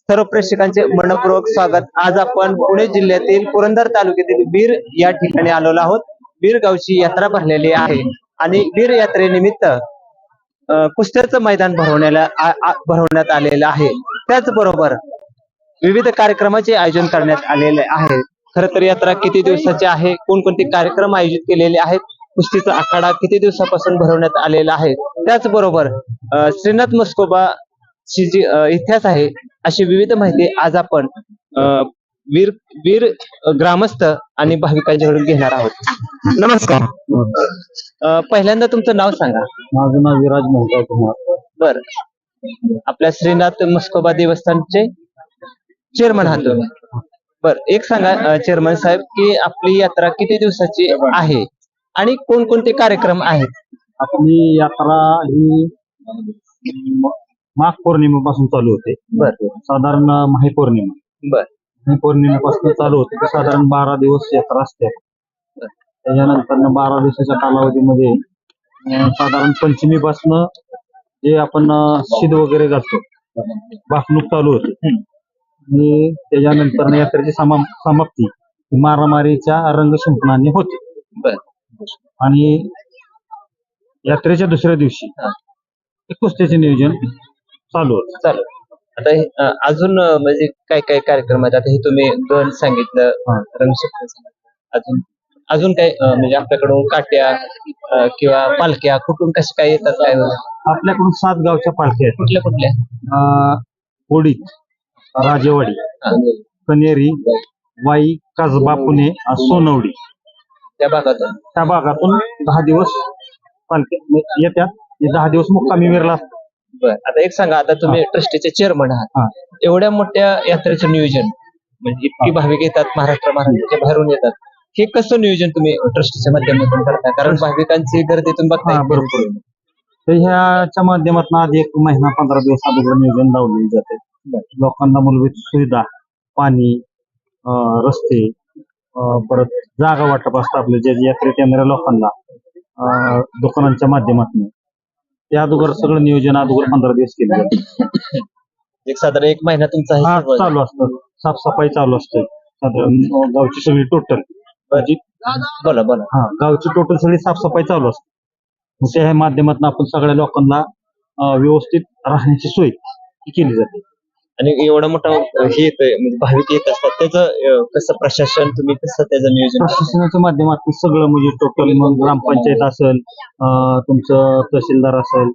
सर्व प्रेक्षकांचे मनपूर्वक स्वागत। आज आपण पुणे जिल्ह्यातील पुरंदर तालुक्यातील बीर या ठिकाणी आलेलो आहोत। बीर गावची यात्रा भरलेली आहे आणि बीर यात्रेनिमित्त कुस्त्याचं मैदान भरवण्यात आलेलं आहे। त्याचबरोबर विविध कार्यक्रमाचे आयोजन करण्यात आलेले आहे। खरं तर यात्रा किती दिवसाची आहे, कोणकोणते कार्यक्रम आयोजित केलेले आहेत, कुस्तीचा आखाडा किती दिवसापासून भरवण्यात आलेला आहे, त्याचबरोबर श्रीनाथ म्हस्कोबा ची जी इतिहास आहे अशी विविध माहिती आज आपण वीर वीर ग्रामस्थ आणि भाविकांच्याकडून घेणार आहोत। नमस्कार। पहिल्यांदा तुमचं नाव सांगा। माझं नाव विराज मोहगाव कुमार। बर, आपल्या श्रीनाथ म्हस्कोबा देवस्थानचे चेअरमन आहात तुम्ही। बर, एक सांगा चेअरमन साहेब की आपली यात्रा किती दिवसाची आहे आणि कोणकोणते कार्यक्रम आहेत? आपली यात्रा ही माघ पौर्णिमेपासून चालू होते। बर, साधारण माही पौर्णिमा, बर, माही पौर्णिमेपासून चालू होते तर साधारण 12 दिवस यात्रा असते। त्याच्यानंतर 12 दिवसाच्या कालावधीमध्ये साधारण पंचमीपासून जे आपण शीद वगैरे घालतो, भाकणूक चालू होते आणि त्याच्यानंतर यात्रेची समाप्ती मारामारीच्या रंगशिंपणाने होते। बर, आणि यात्रेच्या दुसऱ्या दिवशी कुस्त्याचे नियोजन चालू होतं। चालेल। आता अजून म्हणजे काय काय कार्यक्रम आहेत? आता हे तुम्ही गण सांगितलं, रंगशिंपण सांगितलं, अजून अजून काय म्हणजे आपल्याकडून काट्या किंवा पालख्या कुठून कशा काय येतात? काय आपल्याकडून 7 गावच्या पालख्या आहेत। कुठल्या कुठल्या? ओडीत, राजेवाडी, कनेरी, वाई, कसबा, पुणे, सोनवडी त्या भागातून 10 दिवस पालख्या येतात। 10 दिवस मुक्कामी विरला असतो। बर, आता एक सांगा, आता तुम्ही ट्रस्टीचे चेअरमन आहात, एवढ्या मोठ्या यात्रेचं नियोजन म्हणजे इतकी भाविक येतात, महाराष्ट्राच्या बाहेरून येतात, हे कसं नियोजन तुम्ही ट्रस्टीच्या माध्यमातून करता? कारण भाविकांची गर्दीतून बघता भरपूर। तर ह्याच्या माध्यमातून आधी 1 महिना 15 दिवस अगोदर नियोजन लावले जाते। लोकांना मूलभूत सुविधा, पाणी, रस्ते, परत जागा वाटप असतं आपल्या जे यात्रेत येणाऱ्या लोकांना दुकानांच्या माध्यमातून। त्या अगोदर सगळं नियोजन अगोदर 15 दिवस केले जाते। एक साधारण 1 महिना तुमचा चालू असतं, साफसफाई चालू असते। साधारण गावची सगळी टोटल बोला गावची टोटल सगळी साफसफाई चालू असते। त्या माध्यमातून आपण सगळ्या लोकांना व्यवस्थित राहण्याची सोय केली जाते। आणि एवढा मोठा हे येतोय म्हणजे भाविक येत असतात, त्याचं कसं प्रशासन, तुम्ही कसं त्याचं नियोजन? प्रशासनाच्या माध्यमातून सगळं म्हणजे टोटल मग ग्रामपंचायत असेल, तुमचं तहसीलदार असेल,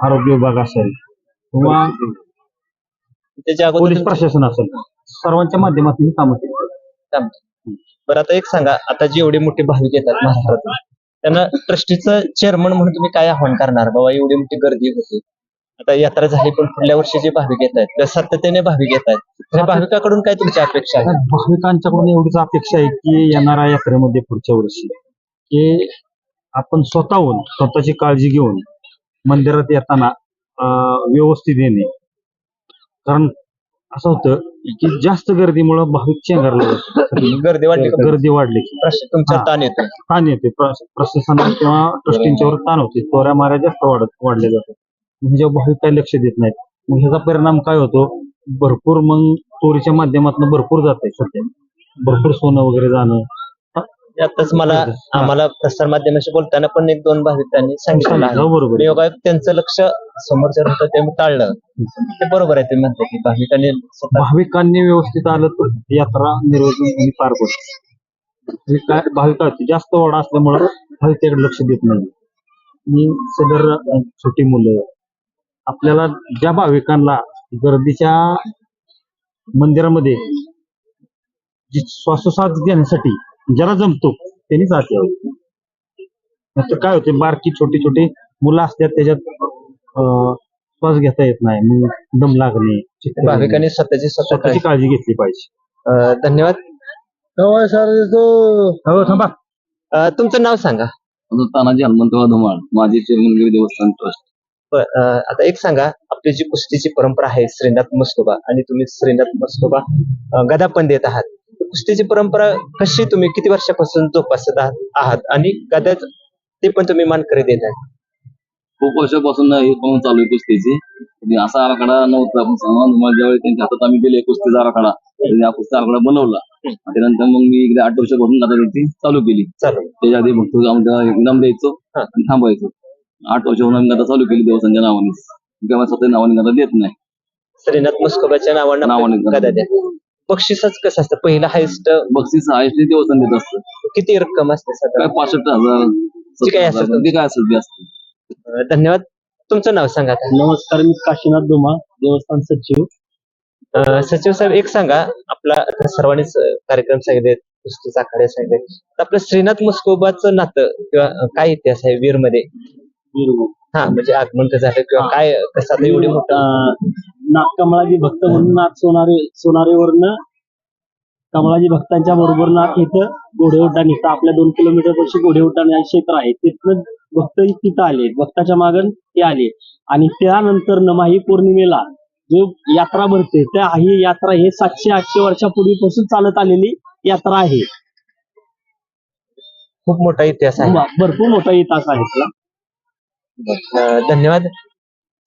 आरोग्य विभाग असेल किंवा त्याच्या अगोदर पोलीस प्रशासन असेल, सर्वांच्या माध्यमातून कामं केली जातात। बरं, आता एक सांगा, आता जे एवढे मोठे भाविक येतात महाराष्ट्रातून, त्यांना ट्रस्टीचं चेअरमन म्हणून तुम्ही काय आव्हान करणार? बाबा एवढी मोठी गर्दी होती, आता यात्रा झाली पण पुढल्या वर्षी जे भाविक येत आहेत त्या सातत्याने भाविक येत आहेत, त्या भाविकाकडून काय तुमची अपेक्षा आहे? भाविकांच्याकडून एवढीच अपेक्षा आहे की येणाऱ्या यात्रेमध्ये पुढच्या वर्षी की आपण स्वतःची काळजी घेऊन मंदिरात येताना व्यवस्थित येणे। कारण असं होतं की जास्त गर्दीमुळे भाविक चेंगरले जातात। गर्दी वाढली की तुमचा ताण येते, प्रशासनाला किंवा ट्रस्टींच्यावर ताण होते, चोऱ्या माऱ्या जास्त वाढल्या जातात। जेव्हा भाविक काही लक्ष देत नाहीत, मग ह्याचा परिणाम काय होतो? भरपूर मग चोरीच्या माध्यमातून भरपूर जाते, सध्या भरपूर सोनं वगैरे जाणं। आताच आम्हाला प्रसार माध्यमाशी बोलताना पण 1-2 भाविकांनी सांगितलं, बरोबर, योगा त्यांचं लक्ष समोरच्या होतं ते टाळलं, ते बरोबर आहे। तुम्ही म्हणता की भाविकांनी व्यवस्थित आलं तर यात्रा निर्विघ्न पार पडते। भाविकांची जास्त ओढ असल्यामुळे भाविक त्याकडे लक्ष देत नाही। आणि सदर छोटी मुलं आपल्याला ज्या भाविकांना गर्दीच्या मंदिरामध्ये जी श्वासोच्छ्वास घेण्यासाठी ज्याला जमतो त्यांनीच आत यावं। तर काय होते, बारकी छोटी मुलं असतात, त्याच्यात श्वास घेता येत नाही, मग दम लागणे, भाविकांनी स्वतःची काळजी घेतली पाहिजे। धन्यवाद। थांबा, तुमचं नाव सांगा। तानाजी हनुमंतराव धुमाळ, माजी चेअरमन देवस्थान ट्रस्ट। आता एक सांगा, आपली जी कुस्तीची परंपरा आहे श्रीनाथ म्हस्कोबा, आणि तुम्ही श्रीनाथ म्हस्कोबा गदा पण देत आहात, कुस्तीची परंपरा कशी तुम्ही किती वर्षापासून जोपासत आहात आणि गदा ते पण तुम्ही मानकरी देत आहात? खूप वर्षापासून हे पण चालू आहे कुस्तीची. आणि असा आराखडा नव्हता. आपण सांगा तुम्हाला, ज्यावेळी त्यांच्या हातात आम्ही दिले कुस्तीचा आराखडा, त्यांनी हा कुस्ती आराखडा बनवला. आणि त्यानंतर मग मी इकडे 8 वर्षापासून आता ती चालू केली. त्याच्या आधी फक्त आम्ही इनाम द्यायचो आणि थांबायचो. 8 वर्षापासून आम्ही आता चालू केली देवस्थानच्या नावाने. किंवा स्वतः नावाने आता देत नाही. श्रीनाथ मुस्कोबाच्या नावानं नावाने गदा द्या. बक्षीसच कसं असतं? पहिला हायस्ट बक्षीस हायस्ट देवस्थान देत असतं. किती रक्कम असते काय साधारण? 65,000 जी काय असेल 70,000 काय असेल ते असतं. धन्यवाद. तुमचं नाव सांगा आता. नमस्कार, मी काशीनाथ धुमाळ, देवस्थान सचिव. सचिव साहेब, एक सांगा, आपला आता सर्वांनीच कार्यक्रम सांगितले, कुस्तीचा आखाडे सांगितले, तर आपलं श्रीनाथ मुस्कोबाचं नातं किंवा काय इतिहास आहे वीर मध्ये? हा, म्हणजे आगमन कसं झालं किंवा काय कसं आता एवढी मोठं कमळाजी भक्त म्हणून नाथ सोनारेवरनं कमळाजी भक्तांच्या बरोबर नाथ इथं घोडे उड्डाण, इथं आपल्या 2 किलोमीटर पाशी घोडे उड्डाण हे क्षेत्र आहे. तिथनं भक्त तिथं आले, भक्ताच्या मागण ते आले. आणि त्यानंतर नमाही पौर्णिमेला जो यात्रा भरते, त्या ही यात्रा हे 700-800 वर्षापूर्वीपासून चालत आलेली यात्रा आहे. खूप मोठा इतिहास आहे. भरपूर मोठा इतिहास आहे त्याला. धन्यवाद.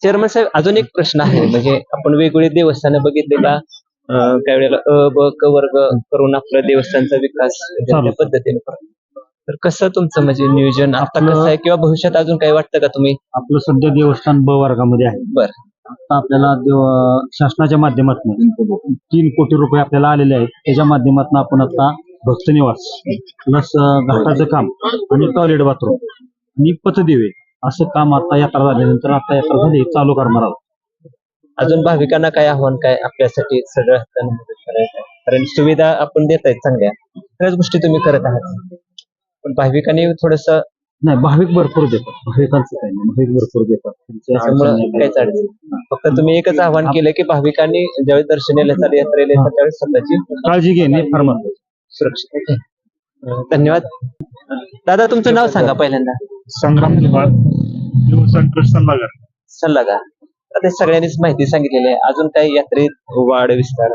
चेअरमन साहेब, अजून एक प्रश्न आहे, म्हणजे आपण वेगवेगळे देवस्थान बघितले का? काही वेळेला ब क वर्ग करून आपलं देवस्थानचा विकास त्या पद्धतीने करतो. तर कसं तुमचं म्हणजे नियोजन आता कसं आहे किंवा भविष्यात अजून काही वाटतं का तुम्ही? आपलं सध्या देवस्थान ब वर्गामध्ये आहे. बरं. आता आपल्याला शासनाच्या माध्यमातून 3 कोटी रुपये आपल्याला आलेले आहेत. त्याच्या माध्यमातून आपण आता भक्त निवास प्लस घाटाचं काम आणि टॉयलेट बाथरूम आणि पथदिवे असं काम आता यात्रा झाल्यानंतर आता यात्रा झाली चालू करणार आहोत. अजून भाविकांना काय आव्हान, काय आपल्यासाठी सगळं हाताने मदत करायचं? कारण सुविधा आपण देत आहेत चांगल्या, सगळ्याच गोष्टी तुम्ही करत आहात, पण भाविकांनी थोडस नाही, भाविक भरपूर देतात. भाविकांचं काही नाही, भाविक भरपूर देतात. त्याच्यामुळे काहीच अडचण नाही. फक्त तुम्ही एकच आव्हान केलं की भाविकांनी ज्यावेळी दर्शनाला येतात, यात्रेला येतात, त्यावेळेस स्वतःची काळजी घेणे फार महत्त्वाचं. सुरक्षित. धन्यवाद. दादा, तुमचं नाव सांगा पहिल्यांदा. संग्राम धुमाळ, देवस्थान ट्रस्ट सल्लागार. आता सगळ्यांनीच माहिती सांगितलेली आहे. अजून काही यात्रेत वाढ विस्तार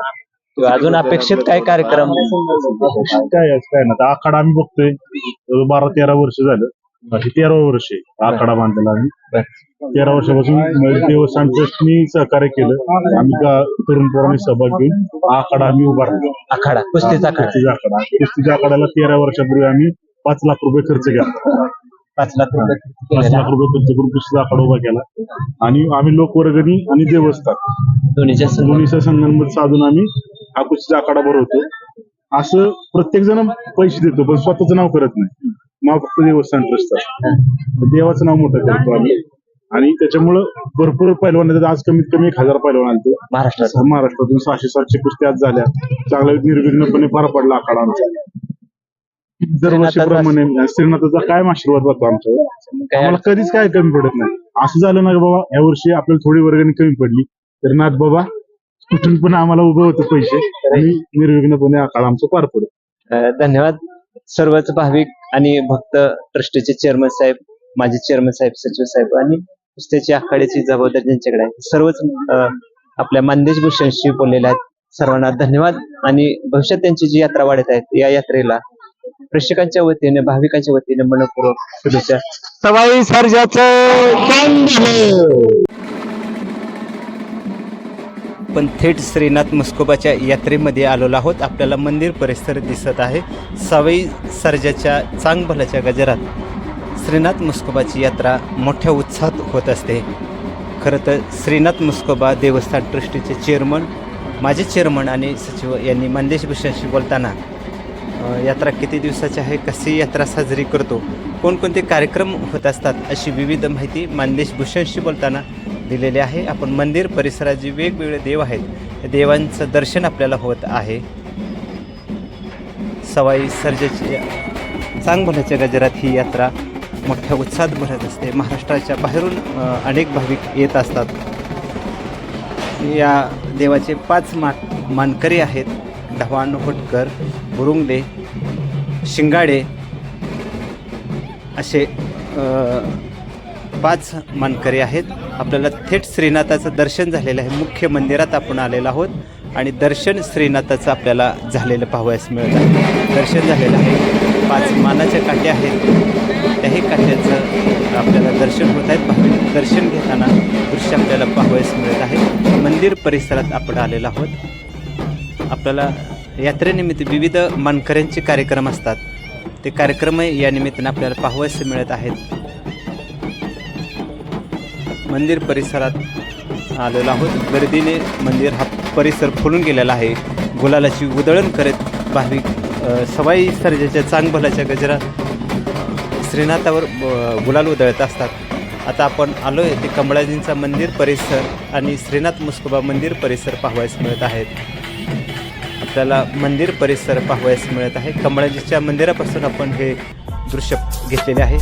किंवा अजून अपेक्षित काय कार्यक्रम? काय ना, आखाडा आम्ही बघतोय 12-13 वर्ष झालं. अशी 13वं वर्ष आहे आखाडा बांधलेला. आम्ही 13 वर्षापासून देवस्थान ट्रस्टनी सहकार्य केलं. आम्ही तरुण पोरांनी सहभाग घेऊन आखाडा आम्ही उभारला. आखाडा, कुस्तीचा आखाडा. कुस्तीच्या आखाड्याला 13 वर्षापूर्वी आम्ही 5 लाख रुपये खर्च केला. 5 लाख रुपये 5 लाख रुपये खर्च करून कुस्तीचा आखाडा उभा केला. आणि आम्ही लोकवर्गणी आणि देवस्थान दोन्हीच्या संघांमध्ये साधून आम्ही हा कुस्तीचा आखाडा भरवतो. असं प्रत्येक जण पैसे देतो, पण स्वतःच नाव करत नाही. नाव फक्त देवस्थान ट्रस्टचं, देवाचं नाव मोठं करतो आम्ही. आणि त्याच्यामुळं भरपूर पैलवान येतात. आज कमीत कमी 1000 पैलवान आलते महाराष्ट्रातून. 600-700 कुस्त्या आज झाल्या. चांगला निर्विघ्नपणे पार पडला आखाडा आमचा. दरवर्षीप्रमाणे श्रीनाथाचा कायम आशीर्वाद राहतो आमच्यावर. आम्हाला कधीच काय कमी पडत नाही. असं झालं ना बाबा, या वर्षी आपल्याला थोडी वर्गणी कमी पडली तर नाथ बाबा कुठून पण आम्हाला उभं होतं पैसे आणि निर्विघ्नपणे आखाडा आमचा पार पडतो. धन्यवाद. सर्वच भाविक आणि भक्त ट्रस्टचे चेअरमन साहेब, माजी चेअरमन साहेब, सचिव साहेब आणि कुस्त्याची आखाड्याची जबाबदारी ज्यांच्याकडे आहे, सर्वच आपल्या मानदेश भूषणशी बोललेले आहेत. सर्वांना धन्यवाद. आणि भविष्यात त्यांची जी यात्रा वाढत आहे, या यात्रेला प्रेक्षकांच्या वतीने, भाविकांच्या वतीने मनपूर्वक शुभेच्छा. सवाई पण थेट श्रीनाथ मुस्कोबाच्या यात्रेमध्ये आलेलो आहोत. आपल्याला मंदिर परिसर दिसत आहे. सवाई सर्जाच्या चांगभल्याच्या गजरात श्रीनाथ मुस्कोबाची यात्रा मोठ्या उत्साहात होत असते. खरं तर श्रीनाथ मुस्कोबा देवस्थान ट्रस्टीचे चेअरमन, माजी चेअरमन आणि सचिव यांनी मानदेश भूषणशी बोलताना यात्रा किती दिवसाची आहे, कशी यात्रा साजरी करतो, कोणकोणते कार्यक्रम होत असतात, अशी विविध माहिती मानदेश भूषणशी बोलताना दिलेली आहे. आपण मंदिर परिसरात जे वेगवेगळे देव आहेत, त्या देवांचं दर्शन आपल्याला होत आहे. सवाई सर्जाची चांगभल्याच्या गजरात ही यात्रा मोठ्या उत्साहात भरत असते. महाराष्ट्राच्या बाहेरून अनेक भाविक येत असतात. या देवाचे 5 मानकरी आहेत. ढवाण, होटकर, बुरुंगले, शिंगाडे असे 5 मानकरी आहेत. आपल्याला थेट श्रीनाथाचं दर्शन झालेलं आहे. मुख्य मंदिरात आपण आलेलो आहोत आणि दर्शन श्रीनाथाचं आपल्याला झालेलं पाहावयास मिळत आहे. दर्शन झालेलं आहे. 5 मानाच्या काठ्या आहेत, त्या कुठल्याही काठ्याचं आपल्याला दर्शन होत आहेत. भाविक दर्शन घेताना दृश्य आपल्याला पाहावयास मिळत आहे. मंदिर परिसरात आपण आलेलो आहोत. आपल्याला यात्रेनिमित्त विविध मानकऱ्यांचे कार्यक्रम असतात, ते कार्यक्रमही या निमित्तानं आपल्याला पाहावयास मिळत आहेत. मंदिर परिसरात आलेलो आहोत. गर्दीने मंदिर हा परिसर फुलून गेलेला आहे. गुलालाची उधळण करत भाविक सवाई सर्जाच्या चांगभलाच्या गजरात श्रीनाथावर गुलाल उधळत असतात. आता आपण आलो आहे ते कमळाजींचा मंदिर परिसर आणि श्रीनाथ मुस्कोबा मंदिर परिसर पाहावयास मिळत आहेत. आपल्याला मंदिर परिसर पाहावयास मिळत आहे. कमळाजीच्या मंदिरापासून आपण हे दृश्य घेतलेले आहे.